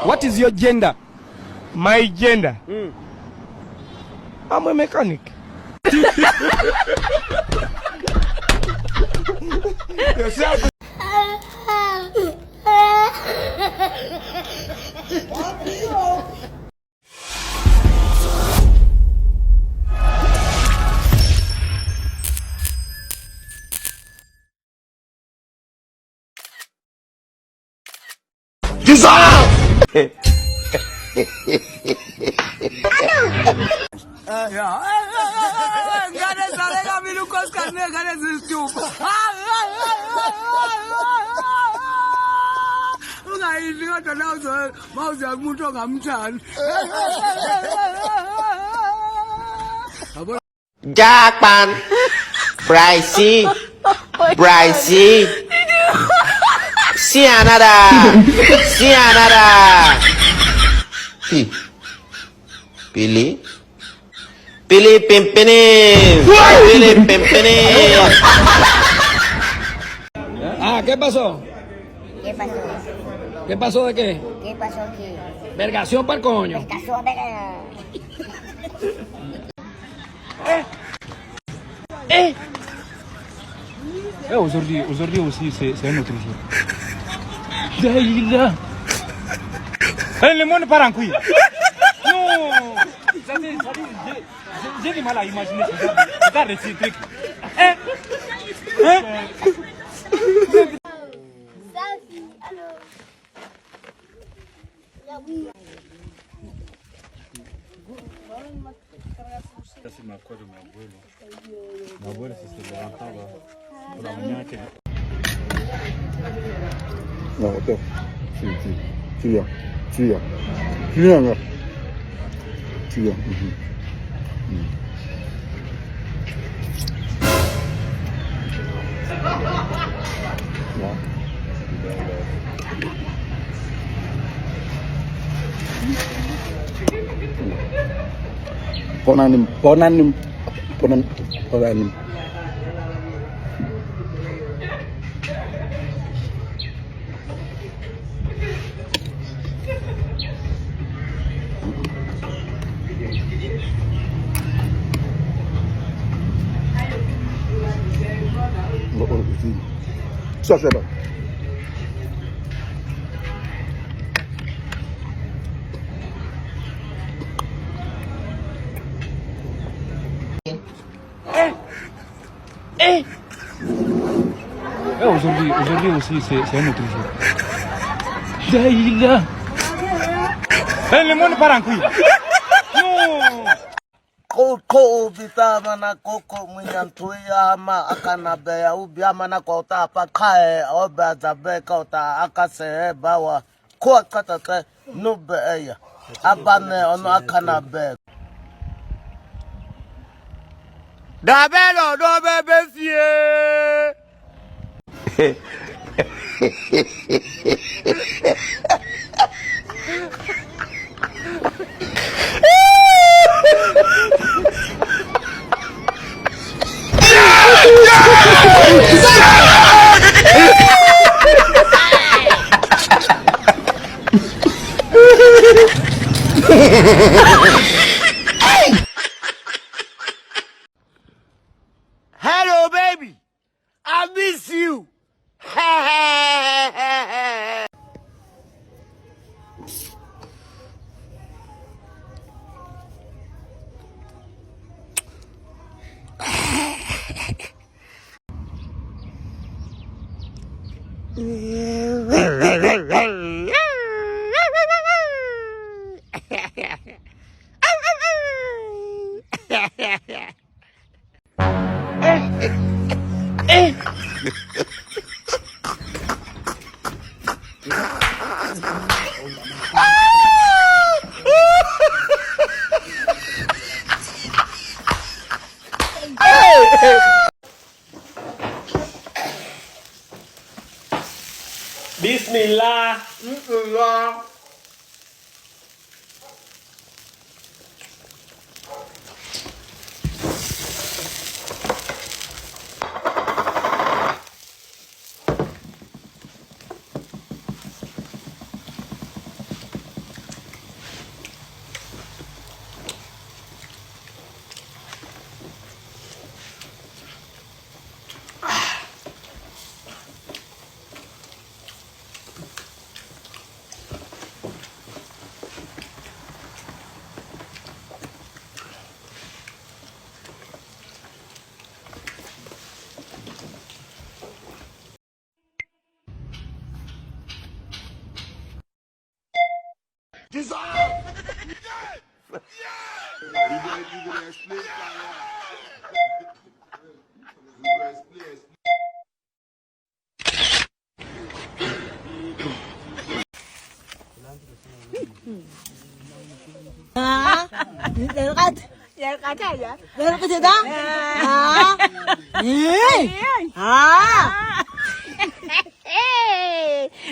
What is your gender? My gender? I'm a mechanic. Yourself. Japan, Brazil, Canada, Billy Pimpini. Ah, ¿qué pasó? ¿Qué pasó? ¿Qué pasó de qué? ¿Qué pasó aquí? Vergación para el coño. Vergación, Aujourd'hui aussi, c'est un autre jour. Daïla. Le monde part en couille. Non. J'ai du mal à imaginer ça. Regarde ces trucs. Casi me acuerdo de mi abuelo. Mi abuelo se levantaba por la mañana que... No, okay. Tuya. Ponanim. Ça c'est bon. Aujourd'hui aussi, c'est un autre jour. Daïla. Le monde part en couille. Non. Koko bitama na koko mwenyantuya ama akanabeya ubiama na kwa uta apakae oba zabeka uta akase bawa kwa katata nube eya abane ono akanabe dabelo do bebesie. Hello, baby. I miss you. Bismillah.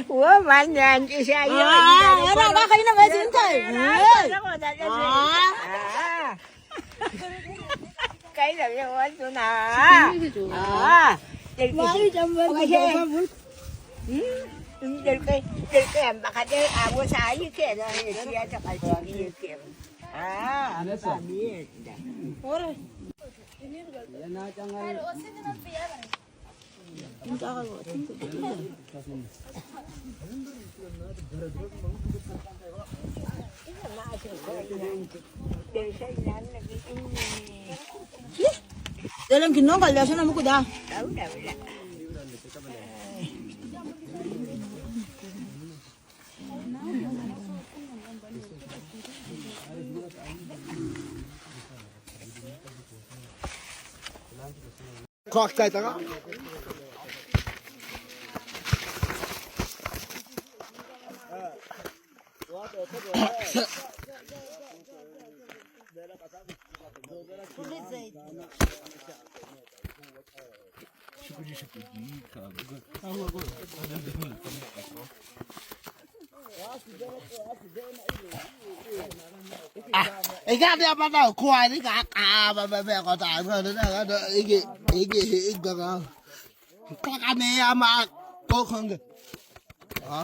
Ủa mà nhà chị sao vậy? Đó khi nó mới xin thôi. Cái nào cho anh chỗ nào? Cái em bạc cái mua sai như kia rồi thì kia cho phải đi kiếm. Nó sao đi? Ủa. Dalam kinong kalya siya naman ko da. Cocktail tanga. Ikan dia apa tahu? Kuai ni kak apa kau tahu kan? Ada iki dah. Kau kami ama kau kan? Ah.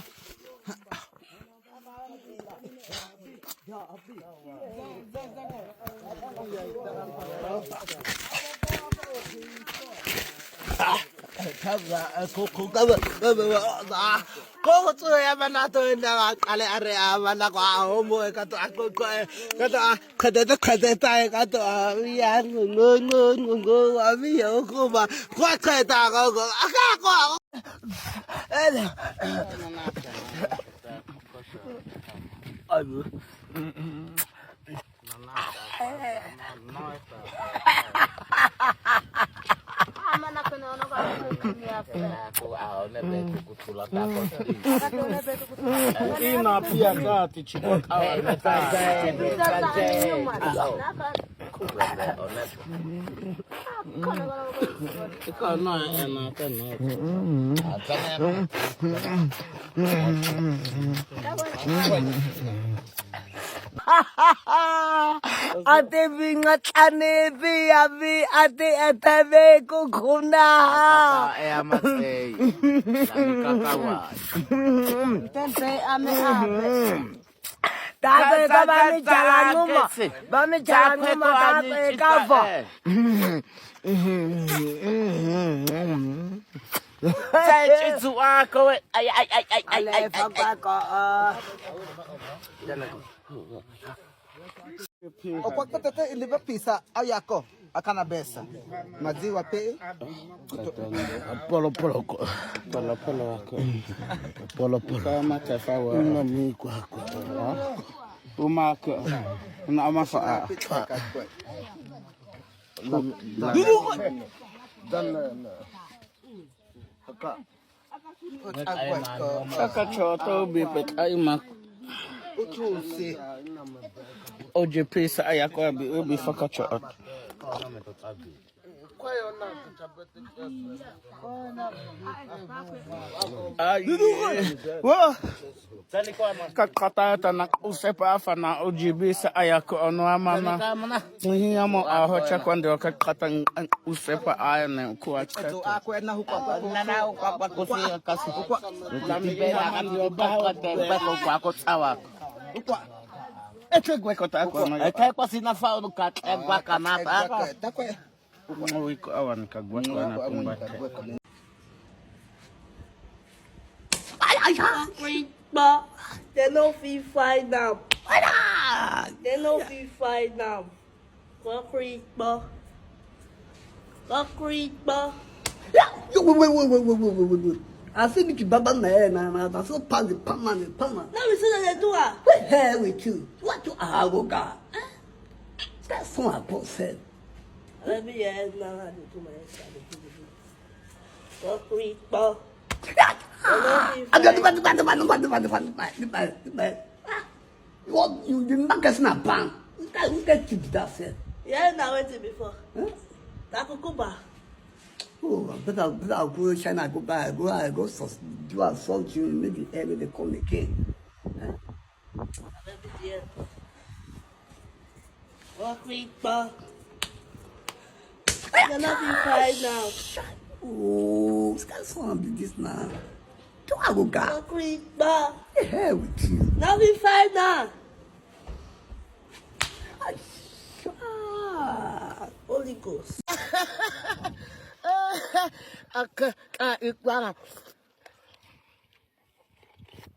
Kau tu yang mana tu yang kali area mana kau homo kata aku kata tay kata yang ngu abi aku mah kau kata aku aduh Ina pia kati chikokawa ate bingat ane abi ate atabe kukuna Tempe ame ame. tabe kami jalan rumah tabe kafa Saya cucu aku ay Kwa kata iliva pisa ayako akana besa maziwa pe polo kama tafawa ngami kwa umaka na amafa Kakachoto bipet ay mak uchusi oje pesa ayako abi fakachot kakata tanak usepa afana ojibi sa ayako ono amana hiya mo ahocha kwando kakata usepa ayane kuacha aku ena huko nana ukapa kusia kasi lamibela kan yoba kwa ko tsawa Ete kota kwa no. Ete kwa sina fa no ka kwa kanapa. Takwe. Uwi ko awan ka gwa kwa na kumbate. Ay, ba. They no fee fight now. They no fee fight now. Concrete ba. Asini ki baba na so pang. Na mi se le do ah. hell with you. What you are, Goga? That's what I said. Let me add now how to do my side. Fuck Creek Ball. You didn't make us not bang. You get to that said. Yeah, now wait before. Takukuba. Oh, but I'll go China, go back, I go so do a salt you maybe ever they call me king. Fuck Creek Ball. You're not be fine now. Oh, that's what I'm this now. Do I go back? Fuck Creek Ball. The hell with you. Now be fine now. Holy Ghost.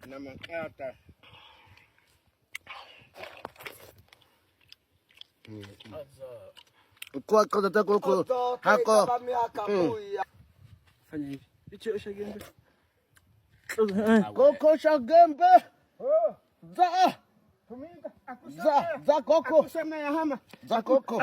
Namakata. Kwa kota koko. Hako. Koko shagembe. Za koko. Za koko.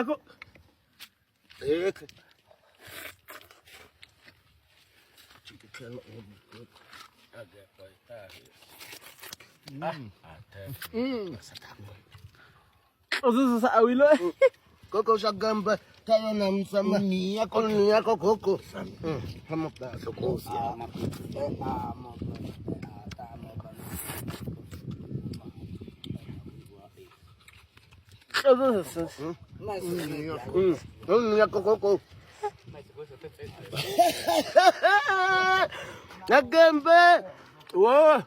Koko shagembe. Tayo na msama. Unia koko. Kama plaso kosi. Unia koko. Shagembe. Wo.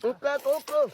Uka koko.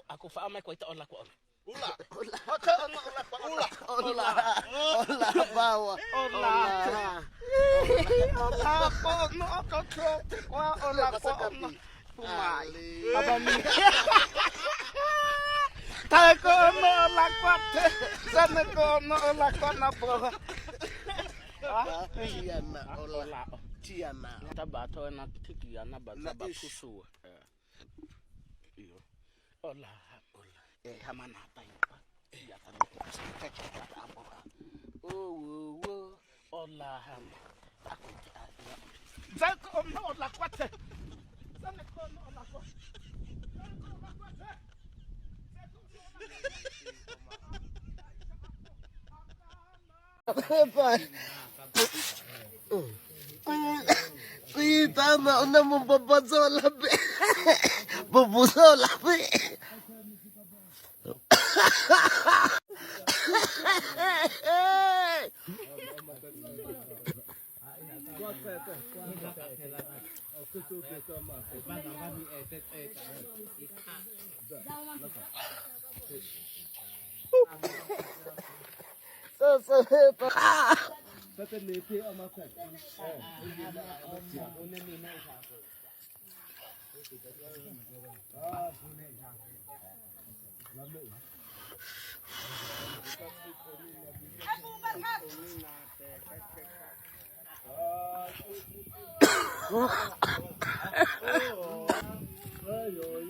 Aku faham aku itu Allah ku. Ula. Bawa. Tiana. Tabato na tikiana bazaba kusu. Iyo. Ola. Hamana taypa. Ya tano. Oh. Ola ham. Aku Zako no ola kwate. Saneko no ola kwate. Tama, una mong babazola be. Bubuzola be.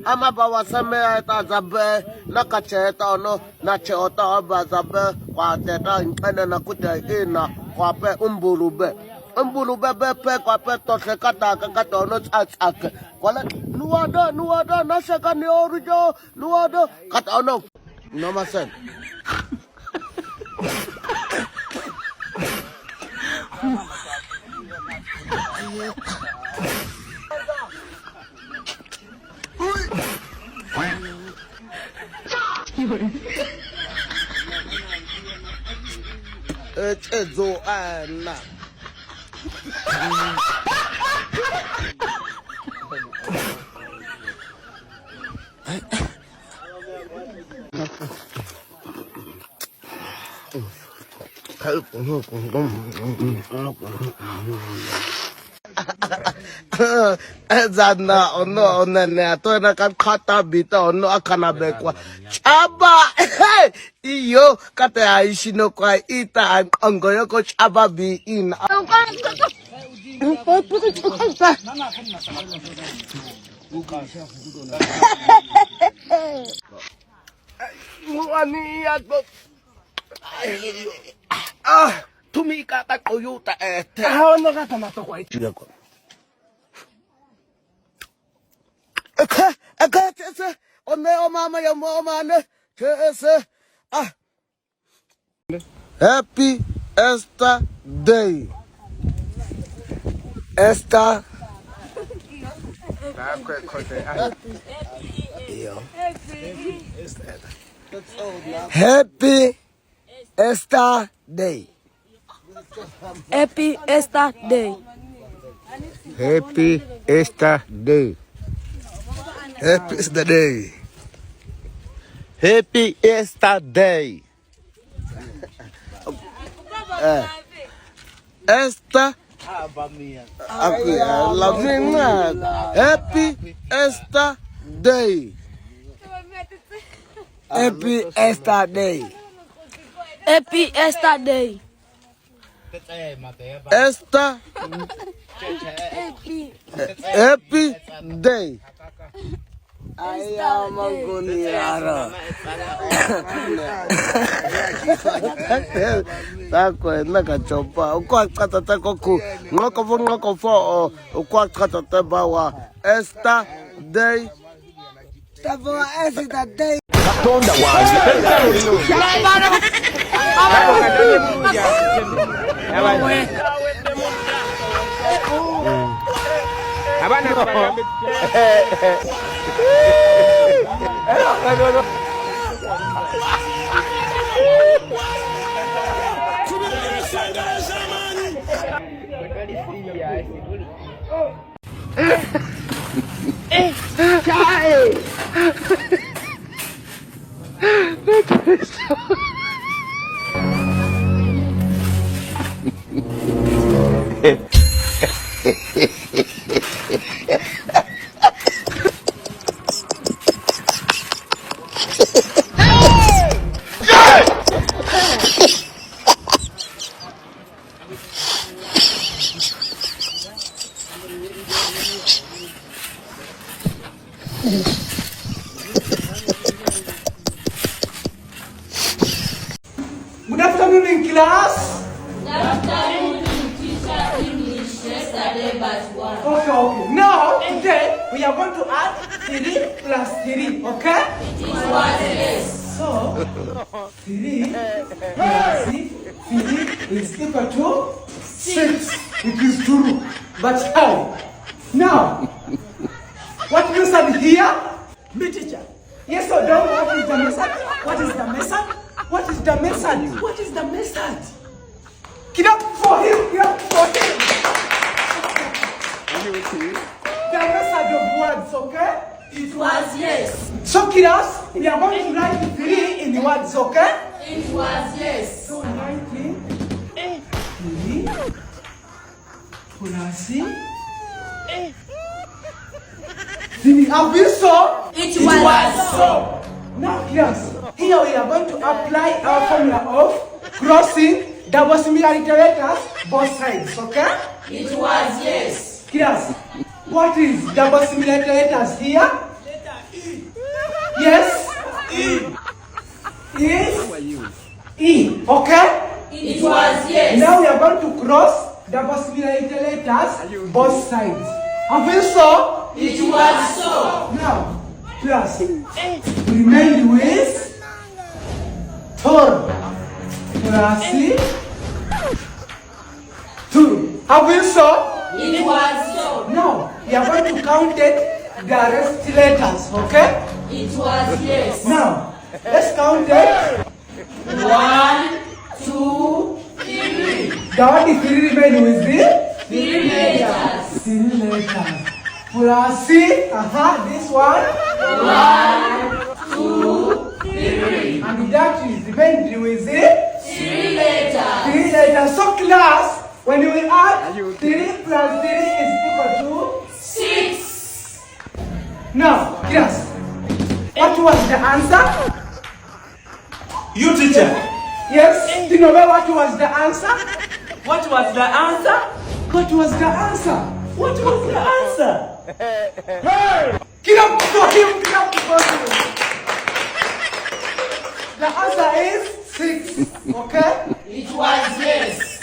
Ama bawa same ta zabe na kacheta no na chota ba zabe kwa teta impene na kuta ina kwa pe umbulube be pe kwa pe to se kata no tsak kwala nuwada na shaka ni orujo nuwada kata no no masen Ezo ana. Zana ono ne atona kan khata bita ono akana bekwa chaba iyo kate aishino kwa ita angoyo ko chaba bi in muani ya tumi kata koyuta ono kata na to kwa ita Tese, o mama ya mama tese. Happy Easter Day. Easter. Happy Easter Day. Happy Easter Day. Happy Easter Day. Happy Easter Day. Happy Easter Day. Easter. Happy Easter Day. Happy Easter Day. Happy Easter Day. Easter. Happy Day. I am a guniara. Tako naka chopa. Ukwa kata tako ku. Ngoko fo. Ukwa kata tabawa. Easter Day. Tabawa Easter Day. Good afternoon in class. Good afternoon, teacher English. Yesterday but one. Okay. Now, today, we are going to add 3 plus 3, okay? It was yes. So, 3 plus 3 is equal to 6. It is true. But how? Now, what method here? Me teacher. Yes or no? What is the method? What is the method? What is the method? What is the method? Get up for him! Get up for him! The method of words, okay? It was yes. So, kiddos, we are going to write 3 in the words, okay? It was yes. So, writing 3 plus 3. Have you saw? It was so. Now, yes, here we are going to apply our formula of crossing double similarity letters both sides, okay? It was yes. Yes. What is double similarity letters here? Letter E. Yes? E. Is E, okay? It was yes. Now we are going to cross double similarity letters both sides. Have you saw? It was so. Now, class, remain with Tor plus 2. Have you saw? It was so. Now, we are going to count it, the rest letters, okay? It was yes. Now, let's count it. 1, 2, 3, Dawadi 3 remain with the 3 letters. 3 letters. Plus this one. 1, 2, 3. And that is remain with the 3 letters. 3 letters. So class, when you add 3 plus 3 is equal to 6. Now, class, what was the answer? You teacher. Yes, do you know what was the answer? What was the answer? What was the answer? What was the answer? Hey! Get up for him, get up for him. The answer is 6, okay? It was yes.